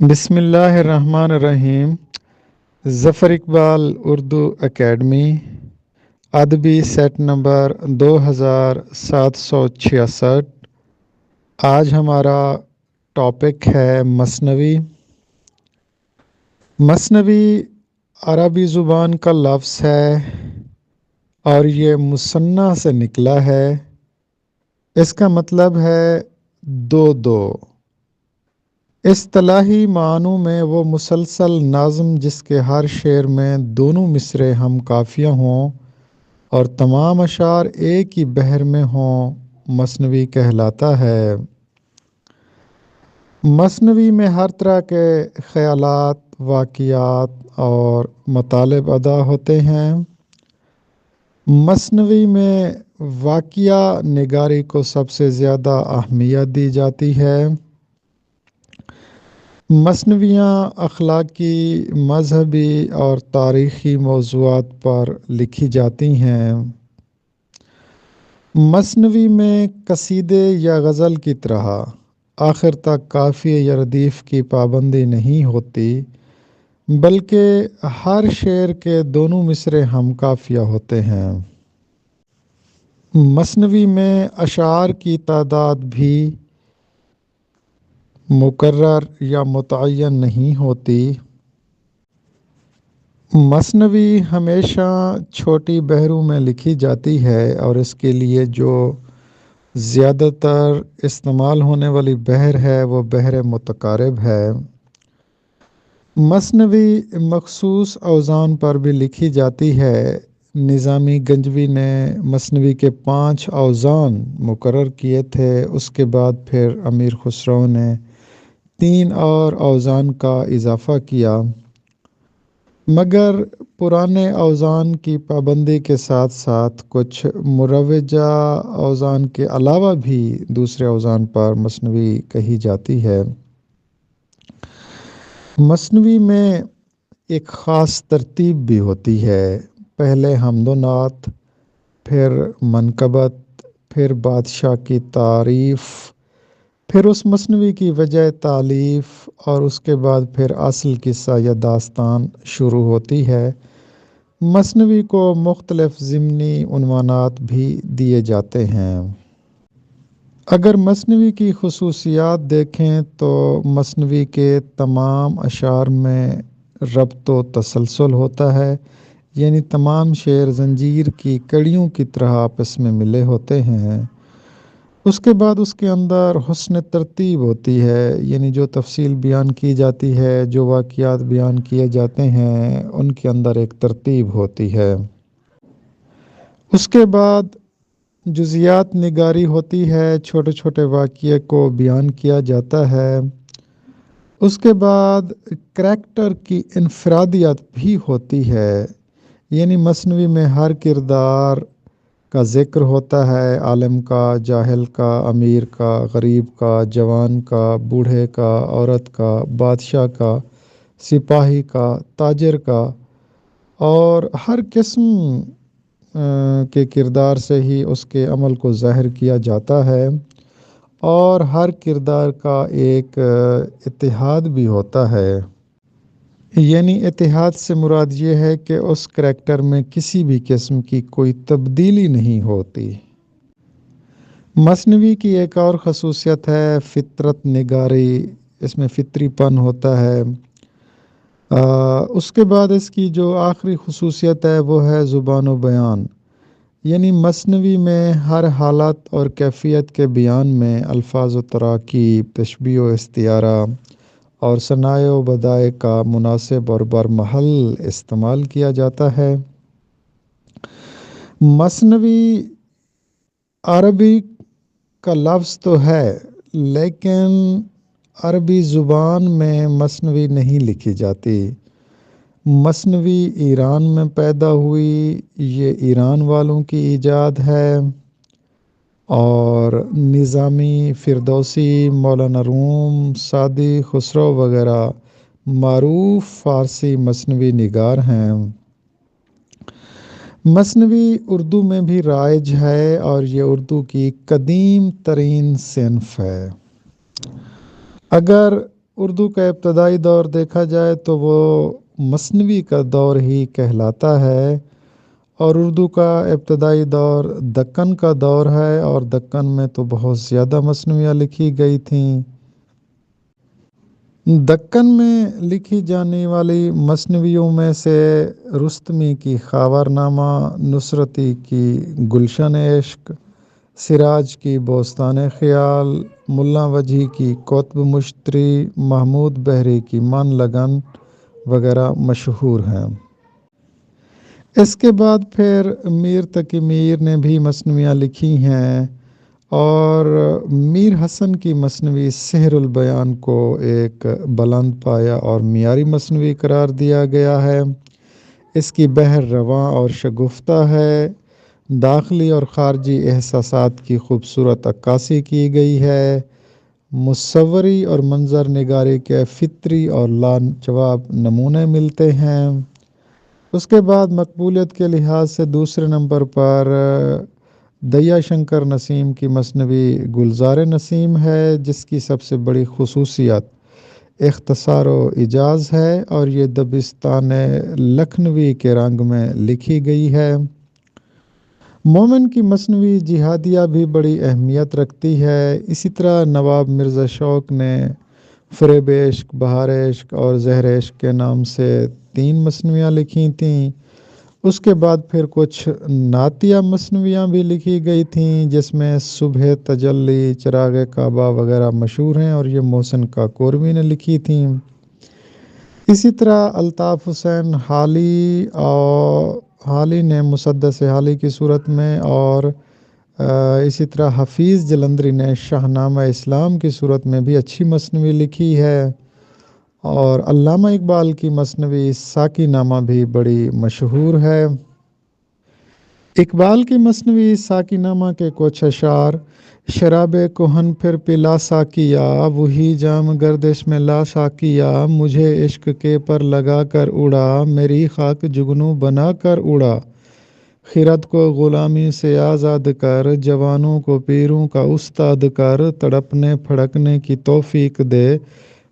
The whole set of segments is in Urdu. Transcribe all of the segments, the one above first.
بسم اللہ الرحمن الرحیم۔ ظفر اقبال اردو اکیڈمی ادبی سیٹ نمبر 2766۔ آج ہمارا ٹاپک ہے مثنوی۔ مثنوی عربی زبان کا لفظ ہے اور یہ مثنیٰ سے نکلا ہے۔ اس کا مطلب ہے دو دو۔ اصطلاحی معنوں میں وہ مسلسل نظم جس کے ہر شعر میں دونوں مصرعے ہم قافیہ ہوں اور تمام اشعار ایک ہی بحر میں ہوں مثنوی کہلاتا ہے۔ مثنوی میں ہر طرح کے خیالات، واقعات اور مطالب ادا ہوتے ہیں۔ مثنوی میں واقعہ نگاری کو سب سے زیادہ اہمیت دی جاتی ہے۔ مثنویاں اخلاقی، مذہبی اور تاریخی موضوعات پر لکھی جاتی ہیں۔ مثنوی میں قصیدے یا غزل کی طرح آخر تک قافیے یا ردیف کی پابندی نہیں ہوتی، بلکہ ہر شعر کے دونوں مصرعے ہم قافیہ ہوتے ہیں۔ مثنوی میں اشعار کی تعداد بھی مقرر یا متعین نہیں ہوتی۔ مثنوی ہمیشہ چھوٹی بحروں میں لکھی جاتی ہے اور اس کے لیے جو زیادہ تر استعمال ہونے والی بحر ہے وہ بحر متقارب ہے۔ مثنوی مخصوص اوزان پر بھی لکھی جاتی ہے۔ نظامی گنجوی نے مثنوی کے 5 اوزان مقرر کیے تھے، اس کے بعد پھر امیر خسرو نے 3 اور اوزان کا اضافہ کیا، مگر پرانے اوزان کی پابندی کے ساتھ ساتھ کچھ مروجہ اوزان کے علاوہ بھی دوسرے اوزان پر مثنوی کہی جاتی ہے۔ مثنوی میں ایک خاص ترتیب بھی ہوتی ہے۔ پہلے حمد و نعت، پھر منقبت، پھر بادشاہ کی تعریف، پھر اس مثنوی کی وجہ تالیف اور اس کے بعد پھر اصل قصہ یا داستان شروع ہوتی ہے۔ مثنوی کو مختلف ضمنی عنوانات بھی دیے جاتے ہیں۔ اگر مثنوی کی خصوصیات دیکھیں تو مثنوی کے تمام اشعار میں ربط و تسلسل ہوتا ہے، یعنی تمام شعر زنجیر کی کڑیوں کی طرح آپس میں ملے ہوتے ہیں۔ اس کے بعد اس کے اندر حسن ترتیب ہوتی ہے، یعنی جو تفصیل بیان کی جاتی ہے، جو واقعات بیان کیے جاتے ہیں ان کے اندر ایک ترتیب ہوتی ہے۔ اس کے بعد جزیات نگاری ہوتی ہے، چھوٹے چھوٹے واقعے کو بیان کیا جاتا ہے۔ اس کے بعد کریکٹر کی انفرادیت بھی ہوتی ہے، یعنی مثنوی میں ہر کردار کا ذکر ہوتا ہے، عالم کا، جاہل کا، امیر کا، غریب کا، جوان کا، بوڑھے کا، عورت کا، بادشاہ کا، سپاہی کا، تاجر کا، اور ہر قسم کے کردار سے ہی اس کے عمل کو ظاہر کیا جاتا ہے، اور ہر کردار کا ایک اتحاد بھی ہوتا ہے۔ یعنی اتحاد سے مراد یہ ہے کہ اس کریکٹر میں کسی بھی قسم کی کوئی تبدیلی نہیں ہوتی۔ مثنوی کی ایک اور خصوصیت ہے فطرت نگاری، اس میں فطری پن ہوتا ہے۔ اس کے بعد اس کی جو آخری خصوصیت ہے وہ ہے زبان و بیان، یعنی مثنوی میں ہر حالت اور کیفیت کے بیان میں الفاظ و تراکیب، تشبیہ و استعارہ اور ثنائے و بدائع کا مناسب اور برمحل استعمال کیا جاتا ہے۔ مثنوی عربی کا لفظ تو ہے، لیکن عربی زبان میں مثنوی نہیں لکھی جاتی۔ مثنوی ایران میں پیدا ہوئی، یہ ایران والوں کی ایجاد ہے، اور نظامی، فردوسی، مولانا روم، سعدی، خسرو وغیرہ معروف فارسی مثنوی نگار ہیں۔ مثنوی اردو میں بھی رائج ہے اور یہ اردو کی قدیم ترین صنف ہے۔ اگر اردو کا ابتدائی دور دیکھا جائے تو وہ مثنوی کا دور ہی کہلاتا ہے، اور اردو کا ابتدائی دور دکن کا دور ہے، اور دکن میں تو بہت زیادہ مثنویاں لکھی گئی تھیں۔ دکن میں لکھی جانے والی مثنویوں میں سے رستمی کی خاور نامہ، نصرتی کی گلشن عشق، سراج کی بوستان خیال، ملا وجہی کی کوتب مشتری، محمود بحری کی من لگن وغیرہ مشہور ہیں۔ اس کے بعد پھر میر تقی میر نے بھی مثنویاں لکھی ہیں، اور میر حسن کی مثنوی سحر البیان کو ایک بلند پایہ اور معیاری مثنوی قرار دیا گیا ہے۔ اس کی بحر رواں اور شگفتہ ہے، داخلی اور خارجی احساسات کی خوبصورت عکاسی کی گئی ہے، مصوری اور منظر نگاری کے فطری اور لاجواب نمونے ملتے ہیں۔ اس کے بعد مقبولیت کے لحاظ سے دوسرے نمبر پر دیا شنکر نسیم کی مثنوی گلزار نسیم ہے، جس کی سب سے بڑی خصوصیت اختصار و ایجاز ہے، اور یہ دبستان لکھنوی کے رنگ میں لکھی گئی ہے۔ مومن کی مثنوی جہادیہ بھی بڑی اہمیت رکھتی ہے۔ اسی طرح نواب مرزا شوق نے فریب عشق، بہار عشق اور زہر عشق کے نام سے 3 مثنویاں لکھی تھیں۔ اس کے بعد پھر کچھ نعتیہ مثنویاں بھی لکھی گئی تھیں، جس میں صبح تجلی، چراغ کعبہ وغیرہ مشہور ہیں، اور یہ محسن کاکوروی نے لکھی تھیں۔ اسی طرح الطاف حسین حالی نے مسدس حالی کی صورت میں، اور اسی طرح حفیظ جلندری نے شاہنامہ اسلام کی صورت میں بھی اچھی مثنوی لکھی ہے، اور علامہ اقبال کی مثنوی ساقی نامہ بھی بڑی مشہور ہے۔ اقبال کی مثنوی ساقی نامہ کے کچھ اشعار: شراب کہن پھر پلا ساقیا، وہی جام گردش میں لا ساقیا، مجھے عشق کے پر لگا کر اڑا، میری خاک جگنو بنا کر اڑا، خرد کو غلامی سے آزاد کر، جوانوں کو پیروں کا استاد کر، تڑپنے پھڑکنے کی توفیق دے،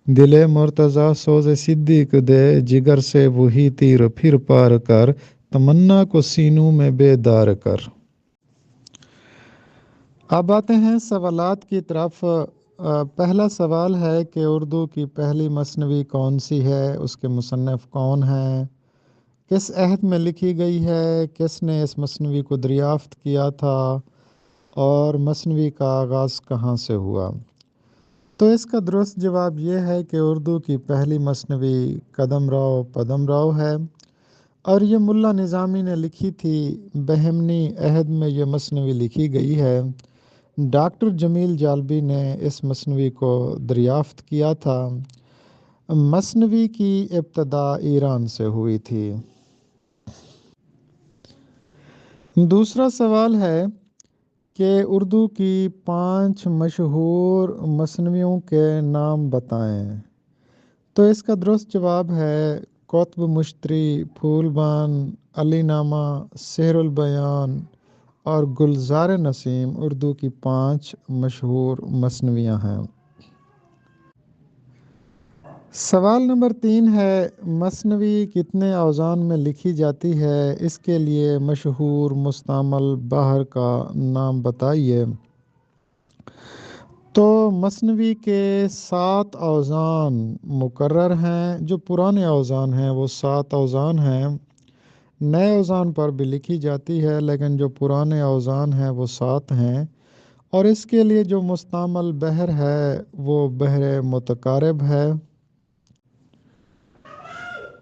دل مرتضیٰ سوز صدیق دے، جگر سے وہی تیر پھر پار کر، تمنا کو سینوں میں بیدار کر۔ اب آتے ہیں سوالات کی طرف۔ پہلا سوال ہے کہ اردو کی پہلی مثنوی کون سی ہے، اس کے مصنف کون ہیں، کس عہد میں لکھی گئی ہے، کس نے اس مثنوی کو دریافت کیا تھا، اور مثنوی کا آغاز کہاں سے ہوا؟ تو اس کا درست جواب یہ ہے کہ اردو کی پہلی مثنوی قدم راؤ پدم راؤ ہے، اور یہ ملا نظامی نے لکھی تھی۔ بہمنی عہد میں یہ مثنوی لکھی گئی ہے۔ ڈاکٹر جمیل جالبی نے اس مثنوی کو دریافت کیا تھا۔ مثنوی کی ابتدا ایران سے ہوئی تھی۔ دوسرا سوال ہے کہ اردو کی 5 مشہور مثنویوں کے نام بتائیں۔ تو اس کا درست جواب ہے کوتب مشتری، پھول بان، علی نامہ، سحر البیان اور گلزار نسیم اردو کی 5 مشہور مثنویاں ہیں۔ سوال نمبر 3 ہے، مثنوی کتنے اوزان میں لکھی جاتی ہے؟ اس کے لیے مشہور مستعمل بحر کا نام بتائیے۔ تو مثنوی کے 7 اوزان مقرر ہیں۔ جو پرانے اوزان ہیں وہ 7 اوزان ہیں۔ نئے اوزان پر بھی لکھی جاتی ہے، لیکن جو پرانے اوزان ہیں وہ 7 ہیں، اور اس کے لیے جو مستعمل بحر ہے وہ بحر متقارب ہے۔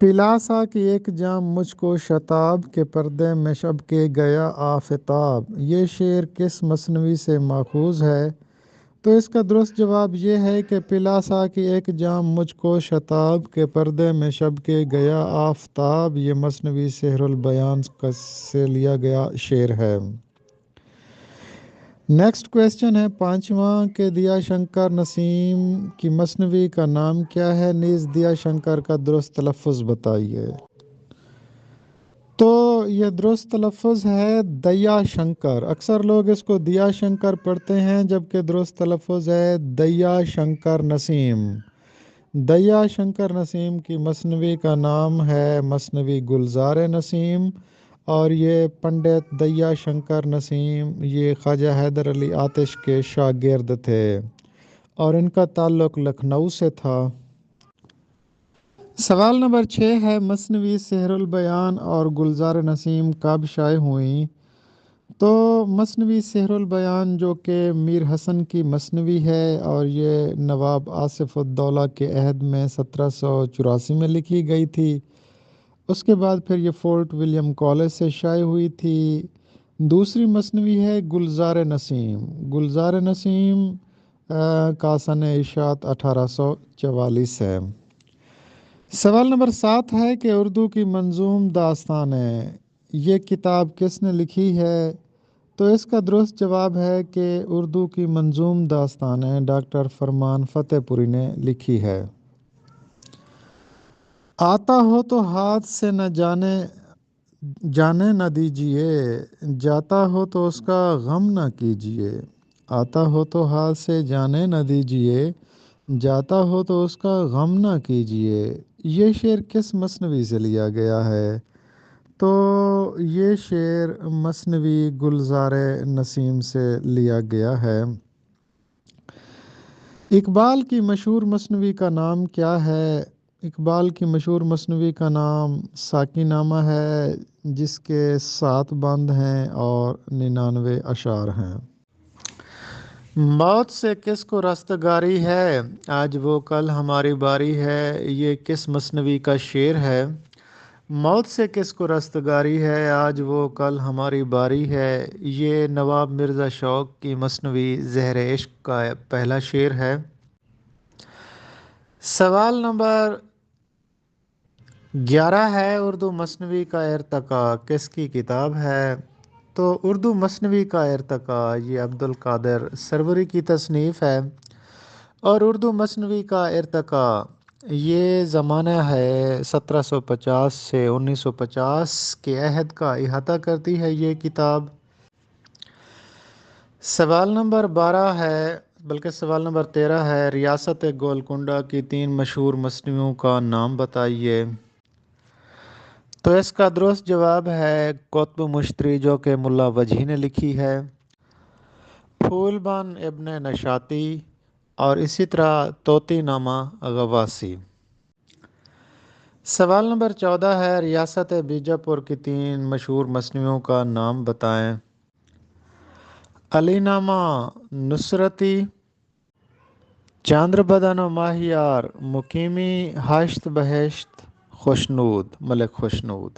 پلاسا کی ایک جام مجھ کو شتاب کے پردے میں شب کے گیا آفتاب، یہ شعر کس مثنوی سے ماخوذ ہے؟ تو اس کا درست جواب یہ ہے کہ پلاسا کی ایک جام مجھ کو شتاب کے پردے میں شب کے گیا آفتاب، یہ مثنوی سحر البیان سے لیا گیا شعر ہے۔ نیکسٹ کویسچن ہے 5واں کہ دیا شنکر نسیم کی مثنوی کا نام کیا ہے؟ نیز دیا شنکر کا درست تلفظ بتائیے۔ تو یہ درست تلفظ ہے دیا شنکر۔ اکثر لوگ اس کو دیا شنکر پڑھتے ہیں، جبکہ درست تلفظ ہے دیا شنکر نسیم۔ دیا شنکر نسیم کی مثنوی کا نام ہے مثنوی گلزار نسیم، اور یہ پنڈت دیا شنکر نسیم یہ خواجہ حیدر علی آتش کے شاگرد تھے اور ان کا تعلق لکھنؤ سے تھا۔ سوال نمبر 6 ہے، مثنوی سحر البیان اور گلزار نسیم کب شائع ہوئیں؟ تو مثنوی سحر البیان جو کہ میر حسن کی مثنوی ہے اور یہ نواب آصف الدولہ کے عہد میں 1784 میں لکھی گئی تھی۔ اس کے بعد پھر یہ فورٹ ولیم کالج سے شائع ہوئی تھی۔ دوسری مثنوی ہے گلزار نسیم۔ گلزار نسیم کا سن اشاعت 1844 ہے۔ سوال نمبر 7 ہے کہ اردو کی منظوم داستانیں یہ کتاب کس نے لکھی ہے؟ تو اس کا درست جواب ہے کہ اردو کی منظوم داستانیں ڈاکٹر فرمان فتح پوری نے لکھی ہے۔ آتا ہو تو ہاتھ سے نہ جانے نہ دیجیے، جاتا ہو تو اس کا غم نہ کیجیے۔ آتا ہو تو ہاتھ سے جانے نہ دیجیے، جاتا ہو تو اس کا غم نہ کیجیے۔ یہ شعر کس مثنوی سے لیا گیا ہے؟ تو یہ شعر مثنوی گلزار نسیم سے لیا گیا ہے۔ اقبال کی مشہور مثنوی کا نام کیا ہے؟ اقبال کی مشہور مثنوی کا نام ساقی نامہ ہے، جس کے 7 بند ہیں اور 99 اشعار ہیں۔ موت سے کس کو رستگاری ہے، آج وہ کل ہماری باری ہے، یہ کس مثنوی کا شعر ہے؟ موت سے کس کو رستگاری ہے، آج وہ کل ہماری باری ہے، یہ نواب مرزا شوق کی مثنوی زہر عشق کا پہلا شعر ہے۔ سوال نمبر 11 ہے، اردو مثنوی کا ارتقاء کس کی کتاب ہے؟ تو اردو مثنوی کا ارتقاء یہ عبدالقادر سروری کی تصنیف ہے، اور اردو مثنوی کا ارتقاء یہ زمانہ ہے 1750 سے 1950 کے عہد کا احاطہ کرتی ہے یہ کتاب۔ سوال نمبر 12 ہے، بلکہ سوال نمبر 13 ہے، ریاست گولکنڈہ کی 3 مشہور مثنویوں کا نام بتائیے۔ تو اس کا درست جواب ہے قطب مشتری، جو کہ ملا وجہی نے لکھی ہے، پھول بن ابن نشاطی، اور اسی طرح طوطی نامہ غواصی۔ سوال نمبر 14 ہے، ریاست بیجاپور کی 3 مشہور مثنویوں کا نام بتائیں۔ علی نامہ نصرتی، چاندر بدن و ماہیار، مقیمی، ہشت بہشت، خوشنود، ملک خوشنود۔